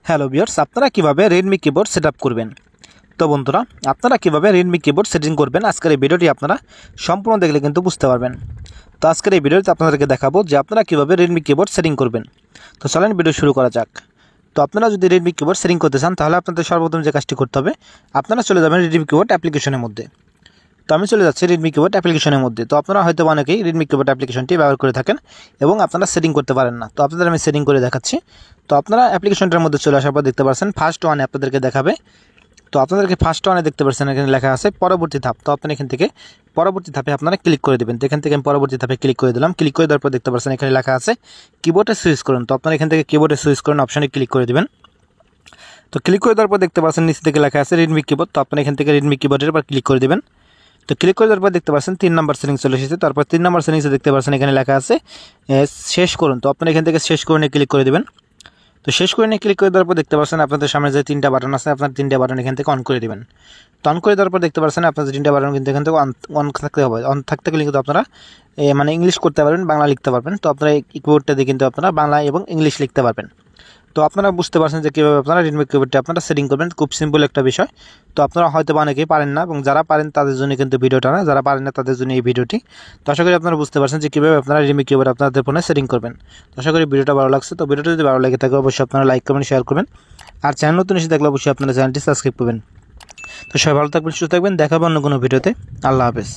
Hello viewers, আপনারা কিভাবে Redmi keyboard setup করবেন। তো বন্ধুরা, আপনারা কিভাবে রেডমি কিবোর্ড সেটিং করবেন আজকের এই ভিডিওটি আপনারা সম্পূর্ণ দেখলে কিন্তু বুঝতে পারবেন। তো আজকের এই ভিডিওতে আপনাদেরকে দেখাবো যে আপনারা কিভাবে রেডমি কিবোর্ড সেটিং করবেন। তো চলেন ভিডিও শুরু করা যাক। তো আপনারা যদি রেডমি কিবোর্ড সেটিং করতে চান তাহলে আপনাদের সর্বপ্রথম যে কাজটি করতে হবে, আপনারা চলে যাবেন রেডমি কিবোর্ড অ্যাপ্লিকেশনের মধ্যে। তো আমি চলে যাচ্ছি রেডমি কিবোর্ড অ্যাপ্লিকেশনের মধ্যে। তো আপনারা হয়তো অনেকেই রেডমি কিবোর্ড অ্যাপ্লিকেশনটি ব্যবহার করে থাকেন এবং আপনারা সেটিং করতে পারেন না। তো আপনাদের আমি সেটিং করে দেখাচ্ছি। তো আপনারা অ্যাপ্লিকেশনটার মধ্যে চলে আসার পর দেখতে পাচ্ছেন ফার্স্ট ওয়ানে আপনাদেরকে দেখাবে। তো আপনাদেরকে ফার্স্ট ওয়ানে দেখতে পাচ্ছেন এখানে লেখা আছে পরবর্তী ধাপ। তো আপনারা এখান থেকে পরবর্তী ধাপে আপনারা ক্লিক করে দেবেন। তো এখান থেকে আমি পরবর্তী ধাপে ক্লিক করে দিলাম। ক্লিক করে দেওয়ার পর দেখতে পাচ্ছেন এখানে লেখা আছে কিবোর্ডে সুইচ করুন। তো আপনারা এখান থেকে কিবোর্ডে সুইচ করুন অপশনে ক্লিক করে দেবেন। তো ক্লিক করে দেওয়ার পর দেখতে পাচ্ছেন নিচে থেকে লেখা আছে রেডমি কিবোর্ড। তো আপনারা এখান থেকে রেডমি কিবোর্ডের উপর ক্লিক করে দেবেন। তো ক্লিক করে দেওয়ার পর দেখতে পাচ্ছেন 3 নম্বর সেটিংস চলে এসেছে। তারপর 3 নম্বর সেটিংসে দেখতে পাচ্ছেন এখানে লেখা আছে শেষ করুন। তো আপনারা এখান থেকে শেষ করে নিয়ে ক্লিক করে দেবেন। তো শেষ করে নিয়ে ক্লিক করে দেওয়ার পর দেখতে পাচ্ছেন আপনাদের সামনে যে 3টা বাটন আছে, আপনার 3টা বাটন এখান থেকে অন করে দেবেন। তো অন করে দেওয়ার পর দেখতে পাচ্ছেন আপনাদের 3টা বাটন কিন্তু এখান থেকে অন থাকতে হবে। অন থাকতে গেলে কিন্তু আপনারা মানে ইংলিশ করতে পারবেন, বাংলা লিখতে পারবেন। তো আপনারা এই কিবোর্ডটা দিয়ে কিন্তু আপনারা বাংলা এবং ইংলিশ লিখতে পারবেন। তো আপনারা বুঝতে পারছেন যে কীভাবে আপনারা রেডমি কিবোর্ডটা আপনারা সেটিং করবেন। খুব সিম্পল একটা বিষয়। তো আপনারা হয়তো অনেকেই পারেন না এবং যারা পারেন তাদের জন্য কিন্তু ভিডিওটা না, যারা পারেন না তাদের জন্য এই ভিডিওটি। তো আশা করি আপনারা বুঝতে পারছেন যে কীভাবে আপনারা রেডমি কিবোর্ড আপনাদের ফোনে সেটিং করবেন। তো আশা করি ভিডিওটা ভালো লাগছে। তো ভিডিওটা যদি ভালো লাগে থাকে অবশ্যই আপনারা লাইক করবেন, শেয়ার করবেন। আর চ্যানেল নতুন এসে দেখলে অবশ্যই আপনারা চ্যানেলটি সাবস্ক্রাইব করবেন। তো সবাই ভালো থাকবেন, সুস্থ থাকবেন। দেখা হবে অন্য কোনো ভিডিওতে। আল্লাহ হাফেজ।